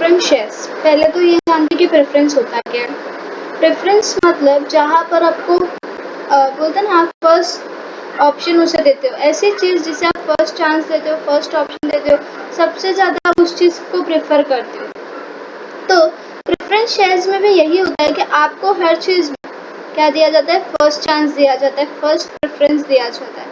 Preference shares. पहले तो ये जानते कि प्रेफरेंस होता क्या है। प्रेफरेंस मतलब जहाँ पर आपको बोलते हैं ना, आप फर्स्ट ऑप्शन उसे देते हो, ऐसी चीज़ जिसे आप फर्स्ट चांस देते हो, फर्स्ट ऑप्शन देते हो, सबसे ज़्यादा आप उस चीज़ को प्रेफर करते हो। तो प्रेफरेंस शेयर्स में भी यही होता है कि आपको हर चीज़ में क्या दिया जाता है, फर्स्ट चांस दिया जाता है, फर्स्ट प्रेफरेंस दिया जाता है,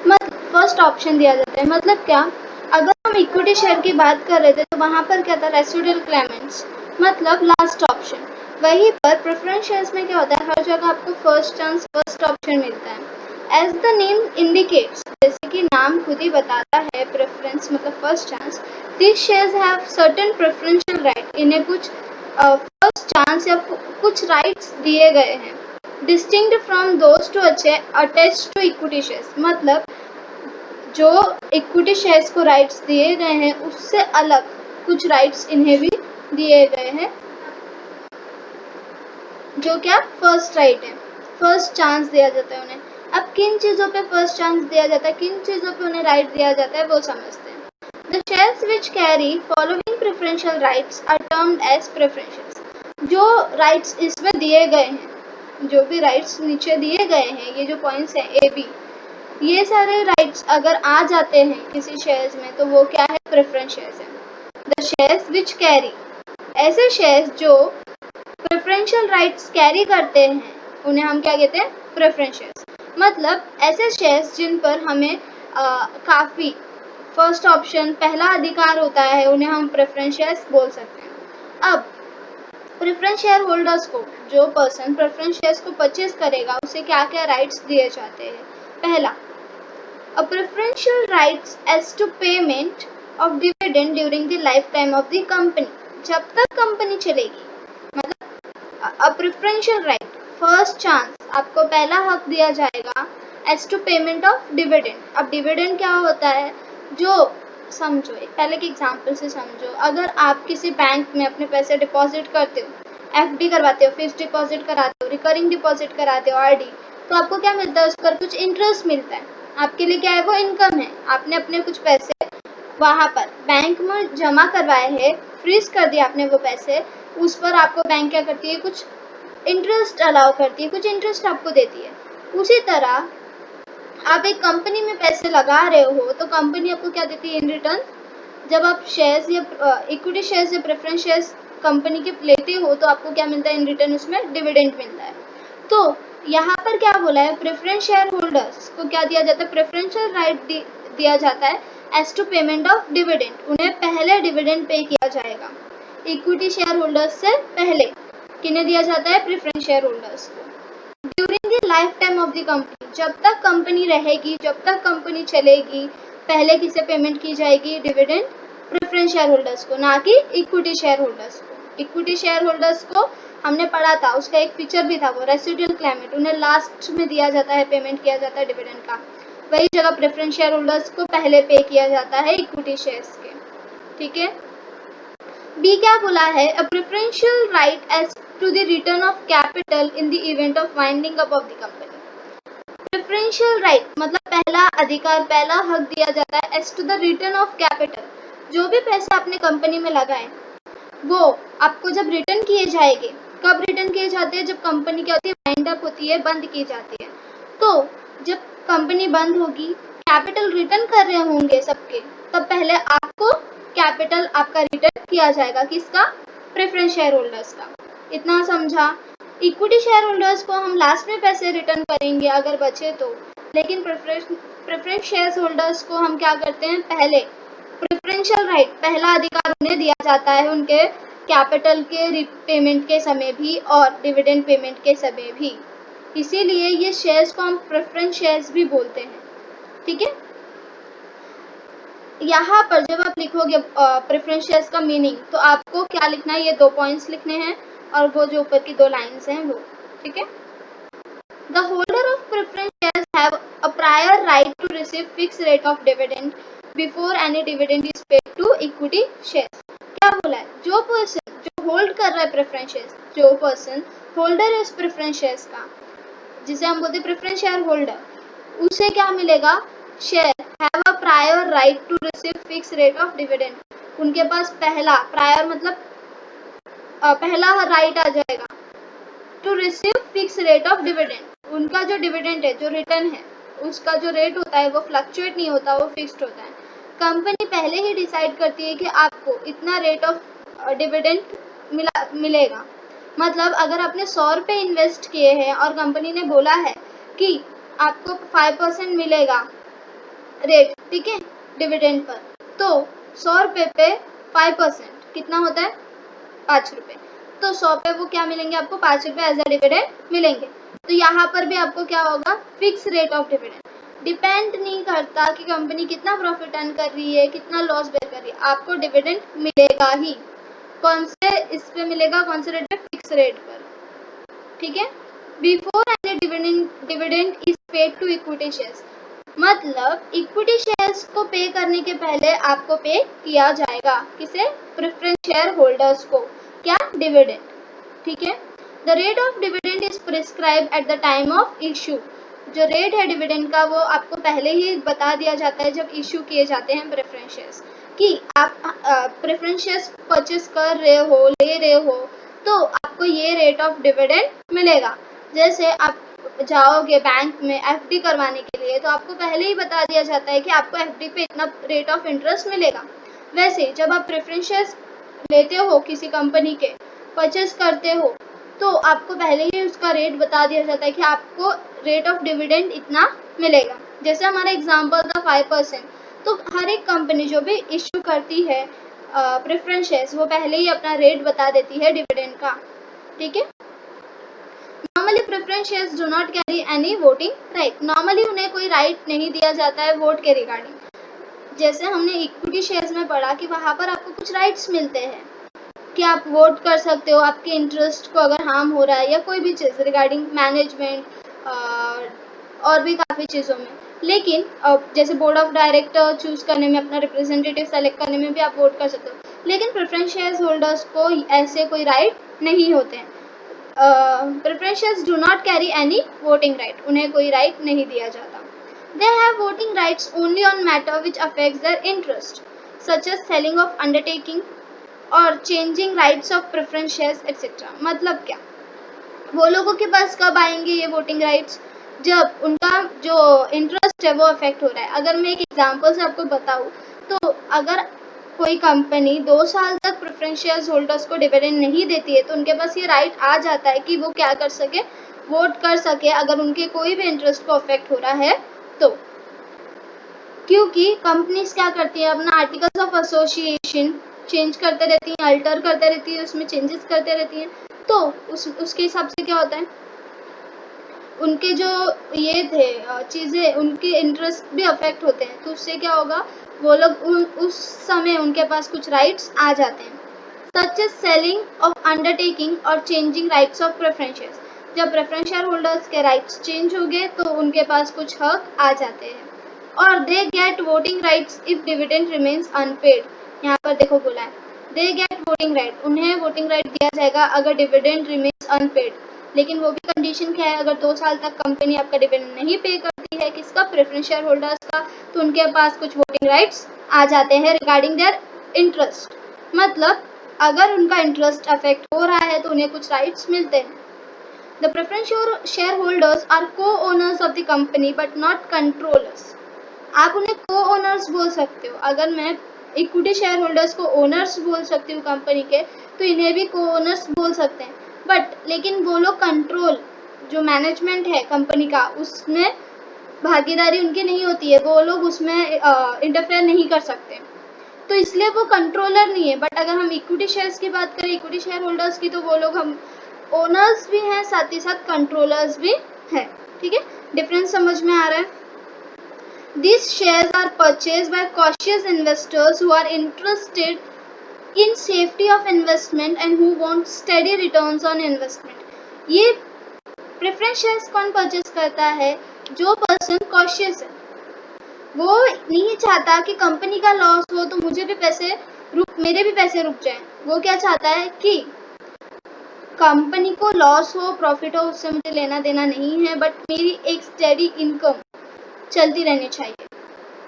मतलब फर्स्ट ऑप्शन दिया जाता है। मतलब क्या, अगर हम इक्विटी शेयर की बात कर रहे थे तो वहाँ पर क्या था, रेसिडुअल क्लेमेंट्स, मतलब लास्ट ऑप्शन। वहीं पर प्रेफरेंस शेयर्स में क्या होता है, हर जगह आपको फर्स्ट चांस, फर्स्ट ऑप्शन मिलता है। एज द नेम इंडिकेट्स, जैसे कि नाम खुद ही बताता है, प्रेफरेंस मतलब first chance. These shares have certain preferential right, इन्हें कुछ फर्स्ट चांस या कुछ राइट्स दिए गए हैं, distinct from those to attach to equity shares, मतलब जो इक्विटी शेयर्स को राइट्स दिए गए हैं उससे अलग कुछ राइट्स इन्हें भी दिए गए हैं, जो क्या फर्स्ट राइट है, फर्स्ट चांस दिया जाता है उन्हें। अब किन चीज़ों पे फर्स्ट चांस दिया जाता है, किन चीज़ों पे उन्हें राइट दिया जाता है, वो समझते हैं। The shares which carry following preferential rights are termed as preferentials. जो राइट्स इसमें दिए गए हैं, जो भी राइट्स नीचे दिए गए हैं, ये जो पॉइंट्स हैं ए बी, ये सारे राइट्स अगर आ जाते हैं किसी शेयर्स में तो वो क्या है, प्रेफरेंस शेयर्स है। द शेयर्स विच कैरी, ऐसे शेयर्स जो प्रेफरेंशियल राइट्स कैरी करते हैं उन्हें हम क्या कहते हैं, प्रेफरेंस शेयर्स। मतलब ऐसे शेयर्स जिन पर हमें काफ़ी फर्स्ट ऑप्शन, पहला अधिकार होता है, उन्हें हम प्रेफरेंस शेयर्स बोल सकते हैं। अब प्रेफरेंस शेयर होल्डर्स को, जो पर्सन प्रेफरेंस शेयर्स को परचेज करेगा, उसे क्या क्या राइट्स दिए जाते हैं। पहला, a preferential rights as to payment of dividend during the life time of the company, जब तक कंपनी चलेगी, मतलब a preferential right, first chance, आपको पहला हक दिया जाएगा एज टू पेमेंट ऑफ डिविडेंड। अब डिविडेंड क्या होता है, जो समझो, पहले के एग्जाम्पल से समझो, अगर आप किसी बैंक में अपने पैसे डिपॉजिट करते हो, एफडी करवाते हो, फिक्स्ड डिपॉजिट कराते हो, रिकरिंग डिपॉजिट कराते हो, आरडी, तो आपको क्या मिलता है, उस पर कुछ इंटरेस्ट मिलता है। आपके लिए क्या है, वो इनकम है। आपने अपने कुछ पैसे वहाँ पर बैंक में जमा करवाए हैं, फ्रीज कर दिया आपने वो पैसे, उस पर आपको बैंक क्या करती है, कुछ इंटरेस्ट अलाउ करती है, कुछ इंटरेस्ट आपको देती है। उसी तरह आप एक कंपनी में पैसे लगा रहे हो तो कंपनी आपको क्या देती है इन रिटर्न, जब आप शेयर्स या इक्विटी शेयर्स या प्रेफरेंस शेयर्स कंपनी के लेते हो तो आपको क्या मिलता है इन रिटर्न, उसमें डिविडेंड मिलता है। तो यहाँ पर क्या बोला है, प्रेफरेंस शेयर होल्डर्स को क्या दिया जाता है, प्रेफरेंशियल राइट दिया जाता है as to payment of dividend, उन्हें पहले डिविडेंड पे किया जाएगा। इक्विटी शेयर होल्डर्स से पहले किन्हें दिया जाता है, प्रेफरेंस शेयर होल्डर्स को। During the life time of the company, जब तक कंपनी रहेगी, जब तक कंपनी चलेगी, पहले किसे पेमेंट की जाएगी, डिविडेंड, प्रेफरेंस शेयर होल्डर्स को, ना कि इक्विटी शेयर होल्डर्स को। इक्विटी शेयर होल्डर्स को हमने पढ़ा था, उसका एक फीचर भी था, वो रेसिडुअल क्लेमेंट, उन्हें लास्ट में दिया जाता है, पेमेंट किया जाता है डिविडेंड का। वही जगह प्रेफरेंस शेयर होल्डर्स को पहले पे किया जाता है इक्विटी शेयर्स के। ठीक है, बी क्या बोला है, a preferential right as to the return of capital in the event of winding up of the company. Preferential right मतलब पहला अधिकार, पहला हक दिया जाता है as to the return of capital, जो भी पैसे आपने कंपनी में लगाए वो आपको जब रिटर्न किए जाएंगे, कब रिटर्न किए जाते हैं, जब कंपनी क्या होती है, वाइंड अप होती है, बंद की जाती है। तो जब कंपनी बंद होगी, कैपिटल रिटर्न कर रहे होंगे सबके, तब पहले आपको कैपिटल आपका रिटर्न किया जाएगा, किसका, प्रेफरेंस शेयर होल्डर्स का। इतना समझा। इक्विटी शेयर होल्डर्स को हम लास्ट में पैसे रिटर्न करेंगे अगर बचे तो, लेकिन प्रेफरेंस शेयर होल्डर्स को हम क्या करते हैं, पहले प्रेफरेंशियल राइट, पहला अधिकार उन्हें दिया जाता है उनके कैपिटल के रीपेमेंट के समय भी और डिविडेंड पेमेंट के समय भी। इसीलिए ये शेयर्स को हम प्रेफरेंस शेयर्स भी बोलते हैं। ठीक है, यहाँ पर जब आप लिखोगे प्रेफरेंस शेयर्स का मीनिंग, तो आपको क्या लिखना है, ये 2 पॉइंट्स लिखने हैं और वो जो ऊपर की 2 लाइन्स हैं वो। ठीक है, the holder of preference shares have a prior right to receive fix rate of dividend before any dividend is paid to equity shares. क्या बोला है, जो पर्सन जो होल्ड कर रहा है प्रेफरेंस शेयर्स, जो पर्सन होल्डर है उस प्रेफरेंस शेयर्स का, जिसे हम बोलते हैं प्रेफरेंस शेयर होल्डर, उसे क्या मिलेगा, share have a prior right to receive fix rate of dividend, उनके पास पहला, प्रायर मतलब पहला राइट आ जाएगा to receive fix rate of dividend. उनका जो डिविडेंड है, जो रिटर्न है, उसका जो रेट होता है वो फ्लक्चुएट नहीं होता, वो फिक्स्ड होता है। कंपनी पहले ही डिसाइड करती है कि आपको इतना रेट ऑफ डिविडेंड मिलेगा। मतलब अगर आपने 100 रुपये इन्वेस्ट किए हैं और कंपनी ने बोला है कि आपको 5% मिलेगा रेट, ठीक है, डिविडेंड पर, तो 100 रुपये पे 5% कितना होता है? 5 रुपये। तो 100 पे वो क्या मिलेंगे आपको? 5 रुपये एज अ डिविडेंड मिलेंगे। तो यहाँ पर भी आपको क्या होगा? Fix rate of dividend. Depend नहीं करता कि कंपनी कितना प्रॉफिट अर्न कर रही है, कितना लॉस बेयर कर रही है, आपको डिविडेंड मिलेगा ही। कौन से इस पे मिलेगा? कौन से रेट पे? फिक्स रेट पर, ठीक है। Before any dividend is paid to equity shares, मतलब इक्विटी शेयर्स को पे करने के पहले आपको पे किया जाएगा। किसे? प्रेफरेंस शेयर होल्डर्स को। क्या? डिविडेंड, ठीक है। The rate of dividend is prescribe at the time of issue. जो रेट है डिविडेंड का वो आपको पहले ही बता दिया जाता है जब इशू किए जाते हैं प्रेफरेंस शेयर्स, कि आप प्रेफरेंस शेयर्स परचेस कर रहे हो, ले रहे हो, तो आपको ये रेट ऑफ डिविडेंड मिलेगा। जैसे आप जाओगे बैंक में एफडी करवाने के लिए, तो आपको पहले ही बता दिया जाता है कि आपको एफडी पे इतना रेट ऑफ इंटरेस्ट मिलेगा। वैसे जब आप प्रेफरेंस शेयर्स लेते हो, किसी कंपनी के परचेस करते हो, तो आपको पहले ही उसका रेट बता दिया जाता है कि आपको रेट ऑफ डिविडेंड इतना मिलेगा। जैसे हमारा एग्जांपल था 5%, तो हर एक कंपनी जो भी इश्यू करती है प्रेफरेंस शेयर्स, वो पहले ही अपना रेट बता देती है डिविडेंड का, ठीक है। Normally preference shares do not carry any voting right. Normally उन्हें कोई राइट नहीं दिया जाता है वोट के रिगार्डिंग। जैसे हमने इक्विटी शेयर्स में पढ़ा कि वहाँ पर आपको कुछ राइट्स मिलते हैं कि आप वोट कर सकते हो आपके इंटरेस्ट को अगर हार्म हो रहा है, या कोई भी चीज़ रिगार्डिंग मैनेजमेंट और भी काफ़ी चीज़ों में। लेकिन जैसे बोर्ड ऑफ डायरेक्टर चूज करने में, अपना रिप्रेजेंटेटिव सेलेक्ट करने में भी आप वोट कर सकते हो। लेकिन प्रेफरेंस शेयर्स होल्डर्स को ऐसे कोई राइट नहीं होते हैं। Preference shares do not carry any voting right, उन्हें कोई राइट नहीं दिया जाता। They have voting rights only on matter which affects their interest, such as selling of undertaking और changing rights of preference shares etcetera. मतलब क्या? वो लोगों के पास कब आएंगे ये वोटिंग राइट्स? जब उनका जो इंटरेस्ट है वो अफेक्ट हो रहा है। अगर मैं एक एग्जांपल से आपको बताऊं, तो अगर कोई कंपनी 2 साल तक प्रेफरेंस शेयर्स होल्डर्स को डिविडेंड नहीं देती है, तो उनके पास ये राइट आ जाता है कि वो क्या कर सके? वोट कर सके अगर उनके कोई भी इंटरेस्ट को अफेक्ट हो रहा है तो। क्योंकि कंपनीज क्या करती है? अपना आर्टिकल्स ऑफ एसोसिएशन चेंज करते रहती हैं, अल्टर करते रहती है, उसमें चेंजेस करते रहती हैं। तो उसके हिसाब से क्या होता है, उनके जो ये थे चीज़ें, उनके इंटरेस्ट भी अफेक्ट होते हैं। तो उससे क्या होगा? वो लोग उस समय उनके पास कुछ राइट्स आ जाते हैं, such as selling of undertaking और changing rights of preference shares. जब प्रेफरेंस शेयर होल्डर्स के राइट्स चेंज हो गए तो उनके पास कुछ हक आ जाते हैं। और they get voting rights if dividend remains unpaid. यहाँ पर देखो बोला है दे गेट वोटिंग राइट, उन्हें वोटिंग राइट दिया जाएगा अगर डिविडेंड रिमेन्स अनपेड। लेकिन वो भी कंडीशन क्या है? अगर 2 साल तक कंपनी आपका डिविडेंड नहीं पे करती है, किसका? प्रेफरेंस शेयर होल्डर्स का, तो उनके पास कुछ वोटिंग राइट्स आ जाते हैं रिगार्डिंग देयर इंटरेस्ट। मतलब अगर उनका इंटरेस्ट अफेक्ट हो रहा है तो उन्हें कुछ राइट्स मिलते हैं। The preference share holders are co owners of the company but not controllers. आप उन्हें को ओनर्स बोल सकते हो। अगर मैं इक्विटी शेयर होल्डर्स को ओनर्स बोल सकती हूँ कंपनी के, तो इन्हें भी को ओनर्स बोल सकते हैं। बट लेकिन वो लोग कंट्रोल, जो मैनेजमेंट है कंपनी का, उसमें भागीदारी उनकी नहीं होती है, वो लोग उसमें इंटरफेयर नहीं कर सकते, तो इसलिए वो कंट्रोलर नहीं है। बट अगर हम इक्विटी शेयर्स की बात करें, इक्विटी शेयर होल्डर्स की, तो वो लोग हम ओनर्स भी हैं, साथ ही साथ कंट्रोलर्स भी हैं, ठीक है। डिफरेंस समझ में आ रहा है? These shares are purchased by cautious investors who are interested in safety of investment and who want steady returns on investment. ये प्रेफरेंस शेयर्स कौन परचेज करता है? जो पर्सन कॉशियस है, वो नहीं चाहता कि कंपनी का लॉस हो तो मेरे भी पैसे रुक जाएं। वो क्या चाहता है कि कंपनी को लॉस हो, प्रॉफिट हो, उससे मुझे लेना देना नहीं है, बट मेरी एक स्टेडी इनकम चलती रहनी चाहिए,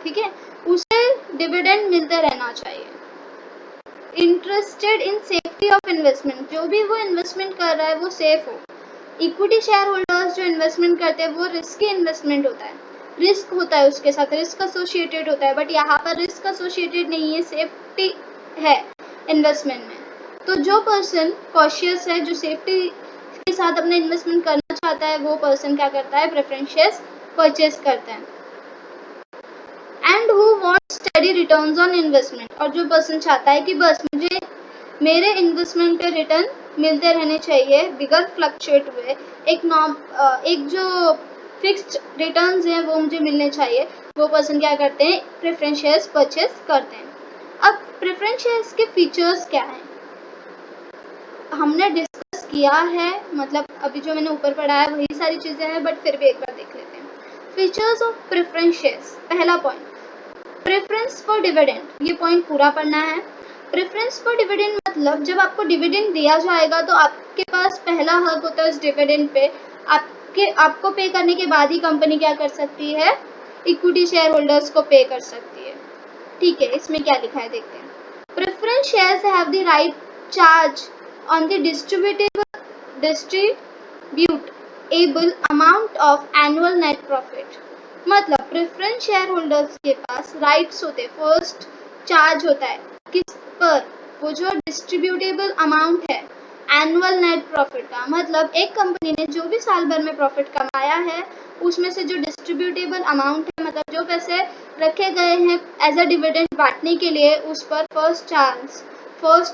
ठीक है, उसे डिविडेंड मिलते रहना चाहिए। Interested in safety of investment, जो भी वो इन्वेस्टमेंट कर रहा है वो सेफ हो। इक्विटी शेयर होल्डर्स जो इन्वेस्टमेंट करते हैं वो रिस्की इन्वेस्टमेंट होता है, रिस्क होता है, उसके साथ रिस्क एसोसिएटेड होता है, बट यहाँ पर रिस्क एसोसिएटेड नहीं है, सेफ्टी है इन्वेस्टमेंट में। तो जो पर्सन कॉशियस है, जो सेफ्टी के साथ अपना इन्वेस्टमेंट करना चाहता है, वो पर्सन क्या करता है, प्रेफरेंस शेयर्स परचेज करता है। And who want study returns on investment, और जो पर्सन चाहता है कि बस मुझे मेरे इन्वेस्टमेंट पे रिटर्न मिलते रहने चाहिए बिगर फ्लक्चुएट हुए, एक जो फिक्स्ड रिटर्न्स हैं वो मुझे मिलने चाहिए, वो पर्सन क्या करते हैं, प्रेफरेंस शेयर्स परचेज करते हैं। अब प्रेफरेंस शेयर्स के फीचर्स क्या हैं, हमने डिस्कस किया है, मतलब अभी जो मैंने ऊपर पढ़ा है वही सारी चीजें हैं, बट फिर भी एक बार देख लेते हैं। फीचर्स ऑफ प्रेफरेंस शेयर्स, पहला पॉइंट प्रेफरेंस फॉर डिविडेंड, ये पॉइंट पूरा पढ़ना है। प्रेफरेंस फॉर डिविडेंड मतलब जब आपको डिविडेंड दिया जाएगा तो आपके पास पहला हक होता है उस डिविडेंड पे, आपको पे करने के बाद ही कंपनी क्या कर सकती है, इक्विटी शेयर होल्डर्स को पे कर सकती है। ठीक है, इसमें क्या लिखा है देखते हैं। Preference shares have the right charge on the distributable amount of annual net profit, मतलब प्रेफरेंस शेयर होल्डर्स के पास राइट्स होते हैं, फर्स्ट चार्ज होता है किस पर, वो जो डिस्ट्रीब्यूटेबल अमाउंट है एनुअल नेट प्रॉफिट का, मतलब एक कंपनी ने जो भी साल भर में प्रॉफिट कमाया है उसमें से जो डिस्ट्रीब्यूटेबल अमाउंट है, मतलब जो पैसे रखे गए हैं एज अ डिविडेंड बांटने के लिए, उस पर फर्स्ट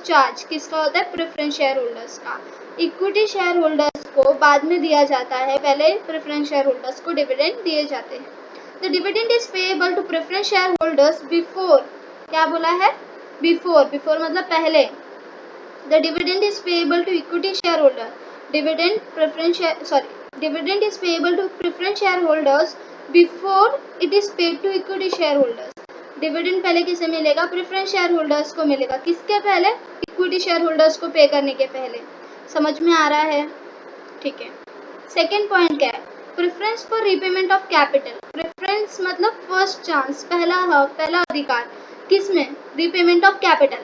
चार्ज किसका होता है, प्रेफरेंस शेयर होल्डर्स का। इक्विटी शेयर होल्डर्स को बाद में दिया जाता है, पहले प्रेफरेंस शेयर होल्डर्स को डिविडेंड दिए जाते हैं। The dividend is payable to preference share holders before, क्या बोला है, बिफोर मतलब पहले। The dividend is payable to equity share holder, dividend is payable to preference share holders before it is paid to equity share holders. Dividend पहले किसे मिलेगा, preference share holders को मिलेगा, किसके पहले, इक्विटी शेयर होल्डर्स को पे करने के पहले। समझ में आ रहा है, ठीक है। सेकेंड पॉइंट क्या है, preference for repayment of capital. Preference मतलब फर्स्ट चांस, पहला हक, पहला अधिकार, किसमें, रीपेमेंट ऑफ कैपिटल।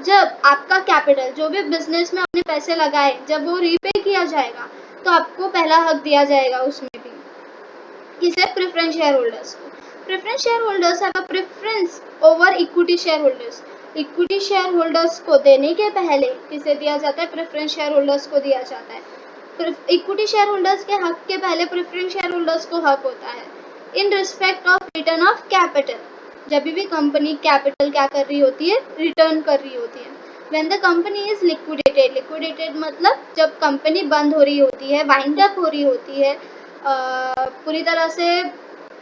जब आपका कैपिटल, जो भी बिजनेस में आपने पैसे लगाए, जब वो रीपे किया जाएगा तो आपको पहला हक दिया जाएगा उसमें भी, किसे, प्रेफरेंस शेयर होल्डर्स को। Preference share holders have a preference over equity share holders. Equity share holders को देने के पहले किसे दिया जाता है, प्रेफरेंस शेयर होल्डर्स को दिया जाता है। इक्विटी शेयर होल्डर्स के हक के पहले प्रेफरेंस शेयर होल्डर्स को हक होता है। In respect of return of capital, जब भी कंपनी कैपिटल क्या कर रही होती है, रिटर्न कर रही होती है। When the company is liquidated मतलब जब कंपनी बंद हो रही होती है, वाइंड अप हो रही होती है, पूरी तरह से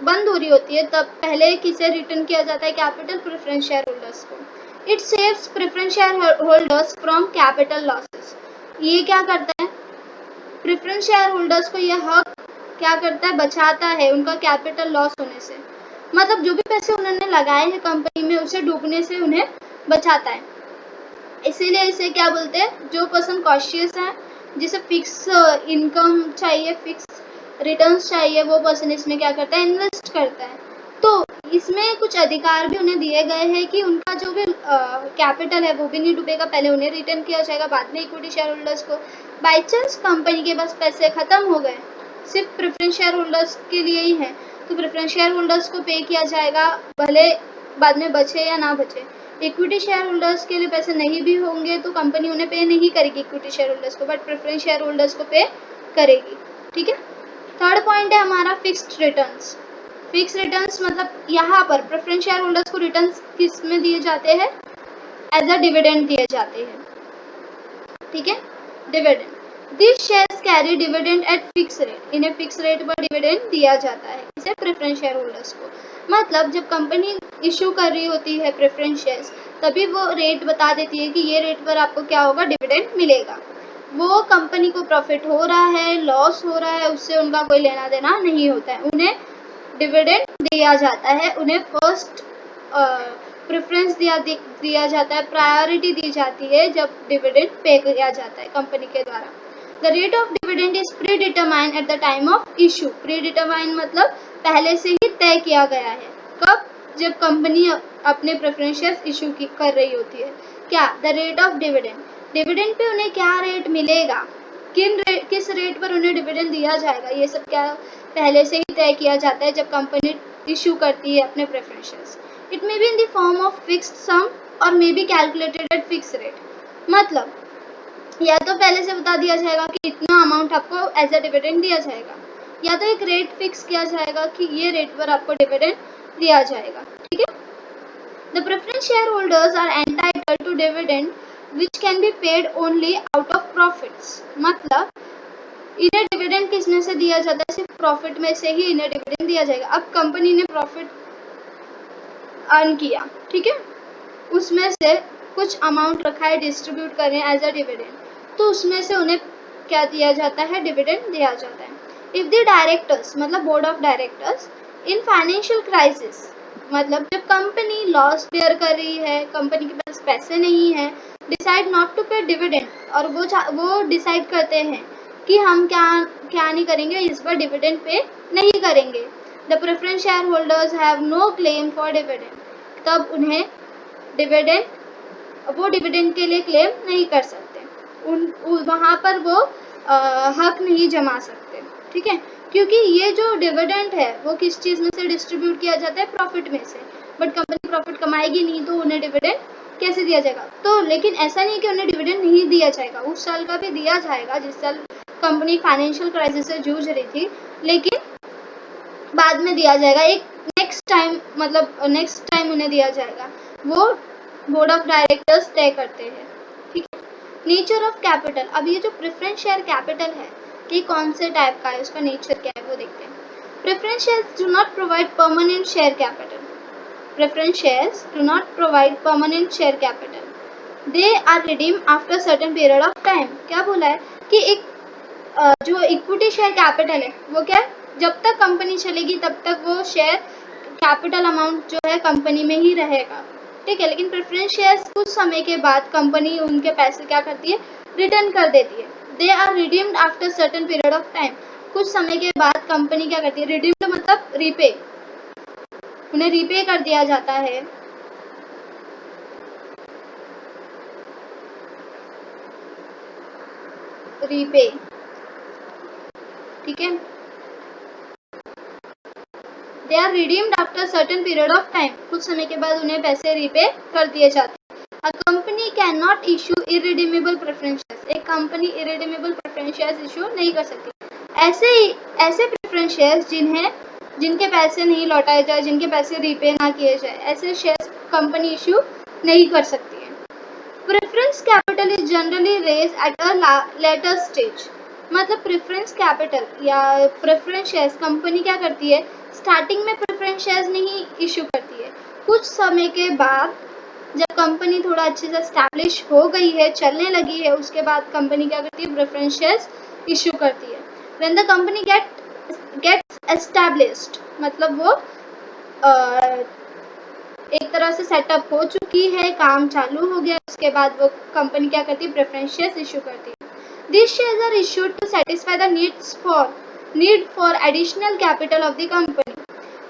बंद हो रही होती है, तब पहले किसे रिटर्न किया जाता है, कैपिटल, प्रेफरेंस शेयर होल्डर्स को। It saves preference share holders from capital losses. ये क्या करता है, प्रेफरेंस शेयर होल्डर्स को यह हक क्या करता है, बचाता है उनका कैपिटल लॉस होने से, मतलब जो भी पैसे उन्होंने लगाए हैं कंपनी में उसे डूबने से उन्हें बचाता है। इसीलिए इसे क्या बोलते हैं, जो पर्सन कॉशियस है, जिसे फिक्स इनकम चाहिए, फिक्स रिटर्न्स चाहिए, वो पर्सन इसमें क्या करता है, इन्वेस्ट करता है। तो इसमें कुछ अधिकार भी उन्हें दिए गए हैं कि उनका जो भी कैपिटल है वो भी नहीं डूबेगा, पहले उन्हें रिटर्न किया जाएगा, बाद में इक्विटी शेयर होल्डर्स को। बाई चांस कंपनी के पास पैसे खत्म हो गए, सिर्फ प्रेफरेंस शेयर होल्डर्स के लिए ही है, तो प्रेफरेंस शेयर होल्डर्स को पे किया जाएगा, भले बाद में बचे या ना बचे। इक्विटी शेयर होल्डर्स के लिए पैसे नहीं भी होंगे तो कंपनी उन्हें पे नहीं करेगी इक्विटी शेयर होल्डर्स को, बट प्रेफरेंस शेयर होल्डर्स को पे करेगी। ठीक है। थर्ड पॉइंट है हमारा फिक्स्ड रिटर्न्स। फिक्स रिटर्न्स मतलब यहाँ पर प्रेफरेंस शेयर होल्डर्स को रिटर्न्स किस में दिए जाते हैं, एज अ डिविडेंड दिए जाते हैं। ठीक है, dividend. This shares carry dividend eight fix rate, इन्हें फिक्स रेट पर डिविडेंड दिया जाता है, इसे प्रेफरेंस शेयर होल्डर्स को। मतलब जब कंपनी इशू कर रही होती है प्रेफरेंस शेयर्स, तभी वो रेट बता देती है कि ये रेट पर आपको क्या होगा, डिविडेंड मिलेगा। वो कंपनी को प्रॉफिट हो रहा है, लॉस हो रहा है, उससे उनका कोई लेना देना नहीं होता है, उन्हें डिविडेंड दिया जाता है, उन्हें फर्स्ट प्रेफरेंस दिया जाता है, प्रायोरिटी दी जाती है जब डिविडेंड पे किया जाता है कंपनी के द्वारा। The rate of dividend is pre determined at the time of issue. Pre determined मतलब पहले से ही तय किया गया है, कब, जब कंपनी अपने प्रेफरेंस शेयर्स इशू कर रही होती है। क्या, the rate of dividend, dividend pay उन्हें क्या रेट मिलेगा, किस रेट पर उन्हें डिविडेंड दिया जाएगा, ये सब क्या पहले से ही तय किया जाता है जब कंपनी इशू करती है अपने preference shares. It may be in the form of fixed sum और may be calculated at fix rate, मतलब या तो पहले से बता दिया जाएगा कि इतना अमाउंट आपको एज अ डिविडेंड दिया जाएगा, या तो एक रेट फिक्स किया जाएगा कि ये रेट पर आपको डिविडेंड दिया जाएगा। ठीक है, the preference share holders are entitled to dividend which can be paid only out of profits, मतलब इन्हें डिविडेंड किस में से दिया जाता है, सिर्फ प्रॉफिट में से ही इन्हें डिविडेंड दिया जाएगा। अब कंपनी ने प्रॉफिट अर्न किया, ठीक है, उसमें से कुछ अमाउंट रखा है डिस्ट्रीब्यूट करें एज अ डिविडेंड, तो उसमें से उन्हें क्या दिया जाता है, डिविडेंड दिया जाता है। इफ द डायरेक्टर्स, मतलब board of directors, in financial crisis, मतलब जब कंपनी लॉस बेयर कर रही है, कंपनी के पास पैसे नहीं है, डिसाइड नॉट टू पे डिविडेंड, और वो डिसाइड करते हैं कि हम क्या नहीं करेंगे, इस बार डिविडेंड पे नहीं करेंगे, the preference share holders have no claim for dividend, तब उन्हें डिविडेंड, वो डिविडेंड के लिए क्लेम नहीं कर सकते, वहाँ पर वो हक नहीं जमा सकते। ठीक है, क्योंकि ये जो डिविडेंड है वो किस चीज़ में से डिस्ट्रीब्यूट किया जाता है, प्रॉफिट में से, बट कंपनी प्रॉफिट कमाएगी नहीं तो उन्हें डिविडेंड कैसे दिया जाएगा। तो लेकिन ऐसा नहीं कि उन्हें डिविडेंड नहीं दिया जाएगा, उस साल का भी दिया जाएगा जिस साल कंपनी फाइनेंशियल क्राइसिस से जूझ रही थी, लेकिन बाद में दिया जाएगा, एक नेक्स्ट टाइम, मतलब नेक्स्ट टाइम उन्हें दिया जाएगा, वो बोर्ड ऑफ डायरेक्टर्स तय करते हैं। ठीक है, नेचर ऑफ कैपिटल, अब ये जो प्रेफरेंस शेयर कैपिटल है ये कौन से टाइप का है, उसका नेचर क्या है वो देखते हैं। Preference shares do not provide permanent share capital, preference shares do not provide permanent share capital, they are redeem after certain period of time. क्या बोला है कि एक जो इक्विटी शेयर कैपिटल है वो क्या है, जब तक कंपनी चलेगी तब तक वो शेयर कैपिटल अमाउंट जो है कंपनी में ही रहेगा। ठीक है, लेकिन प्रेफरेंस शेयर्स कुछ समय के बाद कंपनी उनके पैसे क्या करती है, रिटर्न कर देती है। They are redeemed after certain period of time, कुछ समय के बाद कंपनी क्या करती है, रिडीम्ड मतलब रीपे, उन्हें रीपे कर दिया जाता है। रीपे, ठीक है, they are redeemed after certain period of time, कुछ समय के बाद उन्हें पैसे रीपे कर दिए जाते हैं। A company can not issue irredeemable preference shares, एक company irredeemable preference shares issue नहीं कर सकती। ऐसे प्रेफरेंस शेयर्स जिनके पैसे नहीं लौटाए जाए, जिनके पैसे रीपे ना किए जाए, ऐसे शेयर्स कंपनी इशू नहीं कर सकती है। Preference capital is generally raise at a later stage, मतलब प्रेफरेंस कैपिटल या प्रेफरेंस शेयर्स कंपनी क्या करती है, स्टार्टिंग में प्रेफरेंस शेयर्स नहीं इशू करती है, कुछ समय के बाद जब कंपनी थोड़ा अच्छे से एस्टैब्लिश हो गई है, चलने लगी है, उसके बाद कंपनी क्या करती है, प्रेफरेंस शेयर्स इशू करती है। When the company gets established, मतलब वो एक तरह से सेटअप हो चुकी है, काम चालू हो गया, उसके बाद वो कंपनी क्या करती है, प्रेफरेंस शेयर्स इशू करती है। These shares are issued to satisfy the need for additional capital of the company.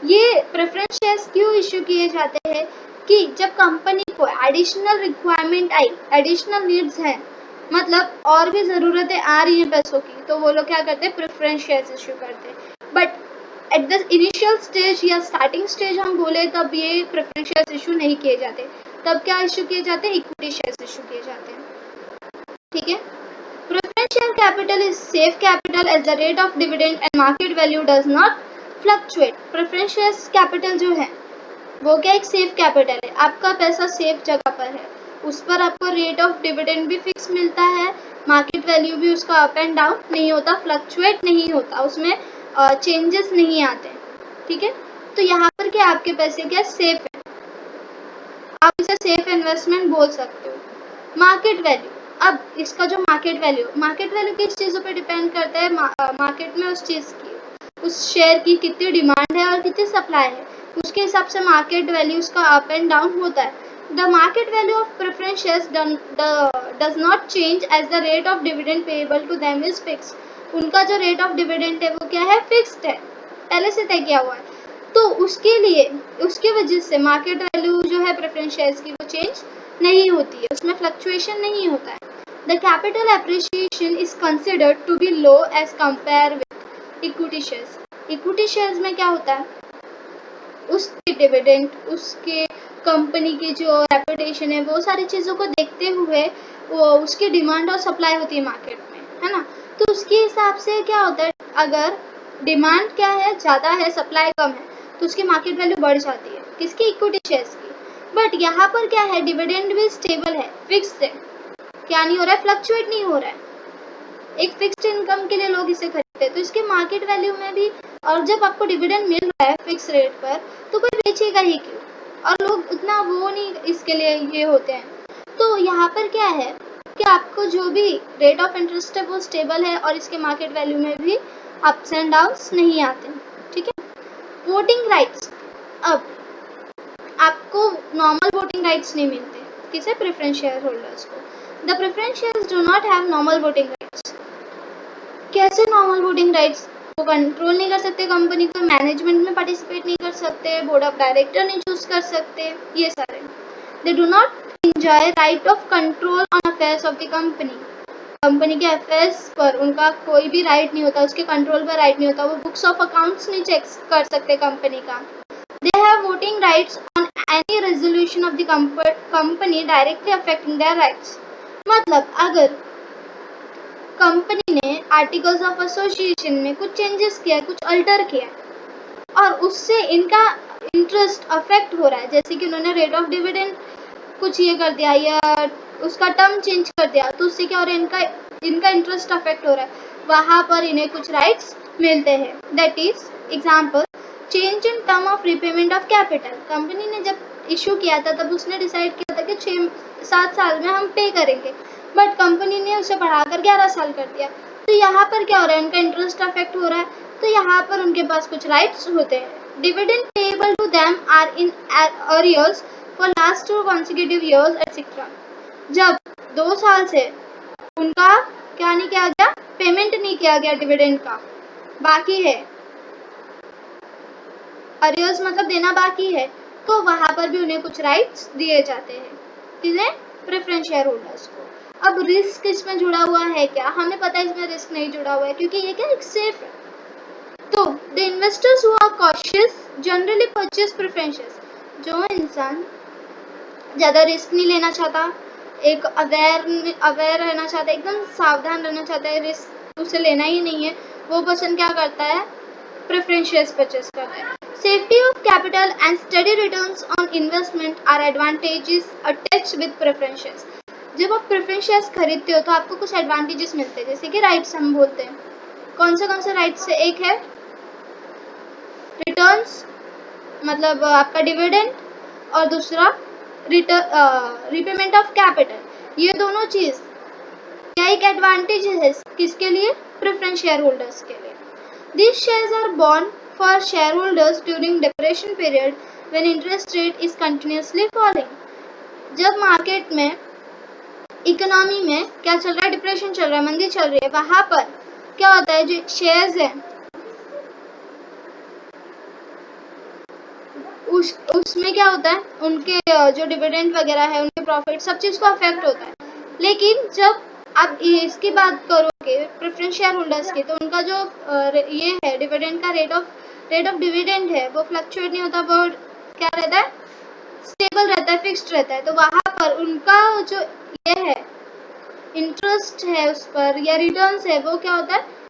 ये प्रेफरेंस शेयर्स क्यों इशू किए जाते हैं कि जब कंपनी को एडिशनल रिक्वायरमेंट आई, एडिशनल नीड्स हैं, मतलब और भी ज़रूरतें आ रही हैं पैसों की, तो वो लोग क्या करते हैं, प्रेफरेंस शेयर्स इशू करते हैं। But at the initial stage या स्टार्टिंग स्टेज हम बोले तब ये प्रेफरेंस शेयर्स इशू नहीं किए जाते, तब क्या इशू किए जाते हैं, इक्विटी शेयर्स इशू किए जाते हैं। ठीक है, preference share capital is safe capital as the rate of dividend and market value does not fluctuate. preference shares capital जो है वो क्या, एक सेफ कैपिटल है, आपका पैसा सेफ जगह पर है, उस पर आपको रेट ऑफ डिविडेंड भी फिक्स मिलता है, मार्केट वैल्यू भी उसका अप एंड डाउन नहीं होता, फ्लक्चुएट नहीं होता, उसमें चेंजेस नहीं आते। ठीक है, तो यहाँ पर क्या आपके पैसे क्या सेफ है, आप इसे सेफ इन्वेस्टमेंट बोल सकते हो। मार्केट वैल्यू, अब इसका जो मार्केट वैल्यू किस चीज़ों पे डिपेंड करता है, मार्केट में उस चीज़ की, उस शेयर की कितनी डिमांड है और कितनी सप्लाई है, उसके हिसाब से मार्केट वैल्यू उसका अप एंड डाउन होता है। The market value of preference shares does not change as the rate of dividend payable to them is fixed, उनका जो रेट ऑफ डिविडेंड है वो क्या है, फिक्स्ड है, पहले से तय किया हुआ है, तो उसके लिए उसकी वजह से मार्केट वैल्यू जो है प्रेफरेंस शेयर्स की वो चेंज नहीं होती है, उसमें फ्लक्चुएशन नहीं होता है। The capital appreciation is considered to be low as compare with equity shares. Equity shares में क्या होता है, उसके डिविडेंड, उसके कंपनी की जो रेपुटेशन है, वो सारी चीज़ों को देखते हुए वो उसकी डिमांड और सप्लाई होती है मार्केट में, है ना। तो उसके हिसाब से क्या होता है, अगर डिमांड क्या है, ज़्यादा है, सप्लाई कम है, तो उसकी मार्केट वैल्यू बढ़ जाती है, किसकी, इक्विटी शेयर्स की। बट यहाँ पर क्या है, डिविडेंड भी स्टेबल है, फिक्स्ड है, क्या नहीं हो रहा है, फ्लक्चुएट नहीं हो रहा है। एक फिक्स्ड इनकम के लिए लोग इसे खरीदते हैं, तो इसके मार्केट वैल्यू में भी, और जब आपको डिविडेंड मिल रहा है फिक्स रेट पर, तो कोई बेचेगा ही क्यों, और लोग उतना वो नहीं इसके लिए ये होते हैं। तो यहाँ पर क्या है कि आपको जो भी रेट ऑफ इंटरेस्ट है वो स्टेबल है, और इसके मार्केट वैल्यू में भी अप्स एंड डाउन्स नहीं आते हैं, ठीक है। वोटिंग राइट्स, अब आपको नॉर्मल वोटिंग राइट्स नहीं मिलते, किसे, प्रेफरेंस शेयर होल्डर्स को। The preference shares do not have normal voting rights. कैसे नॉर्मल वोटिंग राइट्स, वो कंट्रोल नहीं कर सकते कंपनी को, मैनेजमेंट में पार्टिसिपेट नहीं कर सकते, बोर्ड ऑफ डायरेक्टर नहीं चूज कर सकते, ये सारे। They do not enjoy right of control on affairs of the company. Company के अफेयर्स पर उनका कोई भी राइट नहीं होता, उसके कंट्रोल पर राइट नहीं होता, वो बुक्स ऑफ अकाउंट्स नहीं चेक कर सकते कंपनी का। दे have voting rights on any resolution of the company directly affecting their rights. मतलब अगर कंपनी ने आर्टिकल्स ऑफ एसोसिएशन में कुछ चेंजेस किया, कुछ अल्टर किया, और उससे इनका इंटरेस्ट अफेक्ट हो रहा है, जैसे कि उन्होंने रेट ऑफ डिविडेंड कुछ ये कर दिया या उसका टर्म चेंज कर दिया, तो उससे क्या हो रहा है, इनका इंटरेस्ट अफेक्ट हो रहा है, वहाँ पर इन्हें कुछ राइट्स मिलते हैं। That is example, change in term of repayment of capital. Company ने जब इशू किया था तब उसने डिसाइड किया था कि 6-7 साल में हम पे करेंगे, बट कंपनी ने उसे बढ़ाकर 11 साल कर दिया, तो यहाँ पर क्या हो रहा है, उनका इंटरेस्ट अफेक्ट हो रहा है, तो यहाँ पर उनके पास कुछ राइट्स होते हैं। Dividend payable to them are in arrears for last 2 consecutive years etcetera. जब 2 साल से उनका क्या नहीं किया गया, पेमेंट नहीं किया गया डिविडेंड का, बाकी है, अरियर्स मतलब देना बाकी है, तो वहां पर भी उन्हें कुछ राइट्स दिए जाते हैं, किन्हें, प्रेफरेंस शेयर होल्डर्स को। अब रिस्क इसमें जुड़ा हुआ है क्या, हमें पता है इसमें रिस्क नहीं जुड़ा हुआ है, क्योंकि ये क्या, एक सेफ है। तो the investors who are cautious generally purchase preference shares. जो इंसान ज़्यादा रिस्क नहीं लेना चाहता, एक अवेयर रहना चाहता है, एकदम सावधान रहना चाहता है, रिस्क उसे लेना ही नहीं है, वो पर्सन क्या करता है, प्रेफरेंस शेयर्स परचेज करता है। Safety of capital and steady returns on investment are advantages attached with preference shares. जब आप प्रेफरेंस शेयर्स खरीदते हो तो आपको कुछ एडवांटेजेस मिलते हैं, जैसे कि राइट्स हम बोलते हैं। कौन से राइट्स है, एक है रिटर्न्स, मतलब आपका डिविडेंड, और दूसरा रिपेमेंट ऑफ कैपिटल। ये दोनों चीज क्या एक एडवांटेज है किसके लिए, प्रेफरेंस शेयर होल्डर्स के लिए। These shares are bought for shareholders during depression period when interest rate is continuously falling. जब मार्केट में, इकोनॉमी में क्या चल रहा है, डिप्रेशन चल रहा है, मंदी चल रही है, वहां पर क्या होता है, जो शेयर्स है उसमें क्या होता है, उनके जो डिविडेंड वगैरह है, उनके प्रॉफिट, सब चीज को अफेक्ट होता है। लेकिन जब आप इसकी बात करोगे प्रेफरेंस शेयर होल्डर्स की, तो उनका जो ये है डिविडेंड का रेट ऑफ डिविडेंड है, वो फ्लक्चुएट नहीं होता, वो क्या रहता है, स्टेबल रहता है, फिक्स्ड रहता है। तो वहां पर उनका जो ये है इंटरेस्ट है उस पर, या रिटर्न्स है, वो क्या होता है,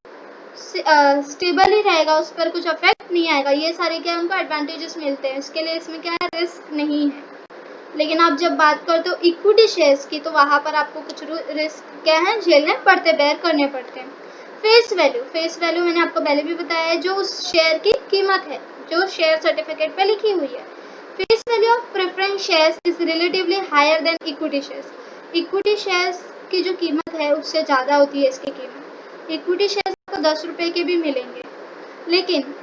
स्टेबल ही रहेगा, उस पर कुछ अफेक्ट नहीं आएगा। ये सारे क्या उनको एडवांटेजेस मिलते हैं, इसके लिए इसमें क्या है, रिस्क नहीं है। लेकिन आप जब बात करते हो इक्विटी शेयर्स की, तो वहां पर आपको कुछ रिस्क क्या है, झेलने पड़ते, बेयर करने पड़ते हैं। फेस वैल्यू मैंने आपको पहले भी बताया है, जो उस शेयर की कीमत है, जो शेयर सर्टिफिकेट पे लिखी हुई है। Face value of preference shares is relatively higher than equity shares. Equity shares की जो कीमत है उससे ज़्यादा होती है इसकी कीमत। इक्विटी शेयर्स आपको 10 रुपये के भी मिलेंगे, लेकिन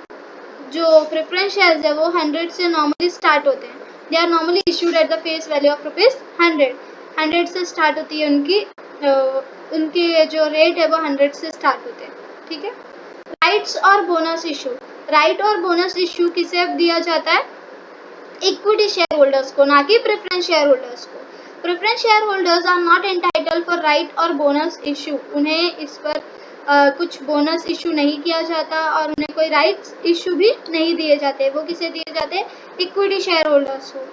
जो प्रेफरेंस शेयर्स है वो 100 से नॉर्मली स्टार्ट होते हैं। They are normally issued at the face value of ₹100। 100 से स्टार्ट होती है उनकी जो रेट है वो 100 से स्टार्ट होते हैं, ठीक है। राइट्स और बोनस इशू, राइट और बोनस इशू किसे दिया जाता है, इक्विटी शेयर होल्डर्स को, ना कि प्रेफरेंस शेयर होल्डर्स को। Preference share holders are not entitled for right और बोनस इशू, उन्हें इस पर कुछ बोनस इशू नहीं किया जाता और उन्हें कोई राइट्स इशू भी नहीं दिए जाते। वो किसे दिए जाते? इक्विटी शेयर होल्डर्स को।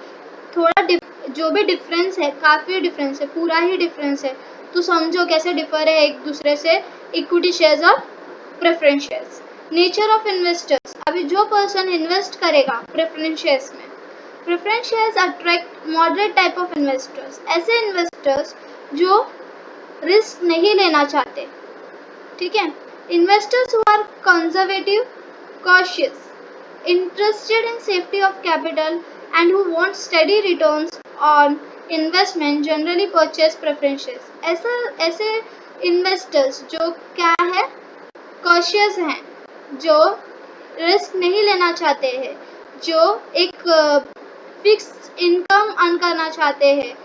थोड़ा जो भी डिफरेंस है, काफ़ी डिफरेंस है, पूरा ही डिफरेंस है, तो समझो कैसे डिफर है एक दूसरे से इक्विटी शेयर्स और preference shares. Nature of investors, अभी जो पर्सन इन्वेस्ट करेगा प्रेफरेंस शेयर्स में, preference shares attract moderate type of investors, ऐसे इन्वेस्टर्स जो रिस्क नहीं लेना चाहते, ठीक है। Investors who are conservative, cautious, interested in safety of capital and who want steady returns on investment generally purchase preference shares। ऐसे investors जो क्या है, कॉशियस हैं, जो रिस्क नहीं लेना चाहते हैं, जो एक फिक्स इनकम अर्न करना चाहते हैं,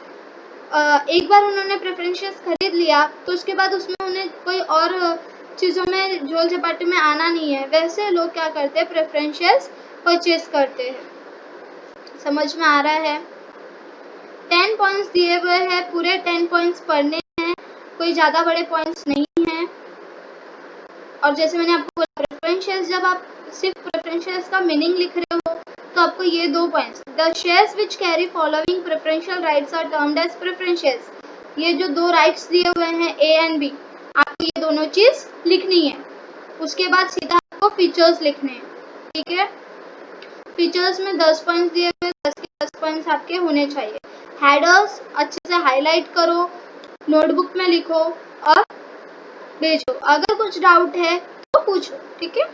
एक बार उन्होंने प्रेफरेंस शेयर्स खरीद लिया तो उसके बाद उसमें उन्हें कोई और चीज़ों में झोल झपाटे में आना नहीं है, वैसे लोग क्या करते हैं? प्रेफरेंस शेयर्स परचेज करते हैं। समझ में आ रहा है? 10 पॉइंट्स दिए हुए हैं, पूरे 10 पॉइंट्स पढ़ने हैं, कोई ज़्यादा बड़े पॉइंट्स नहीं हैं। और जैसे मैंने आपको बोला, प्रेफरेंस शेयर्स, जब आप सिर्फ प्रेफरेंस शेयर्स का मीनिंग लिख रहे हो तो आपको ये 2 points, the shares which carry following preferential rights are termed as preference shares, ये जो 2 राइट्स दिए हुए हैं ए एंड बी, आपको ये दोनों चीज़ लिखनी है। उसके बाद सीधा आपको फीचर्स लिखने हैं, ठीक है। फीचर्स में 10 पॉइंट्स दिए हुए, 10 के 10 पॉइंट्स आपके होने चाहिए। हेडर्स अच्छे से हाईलाइट करो, नोटबुक में लिखो और भेजो। अगर कुछ डाउट है तो पूछो, ठीक है।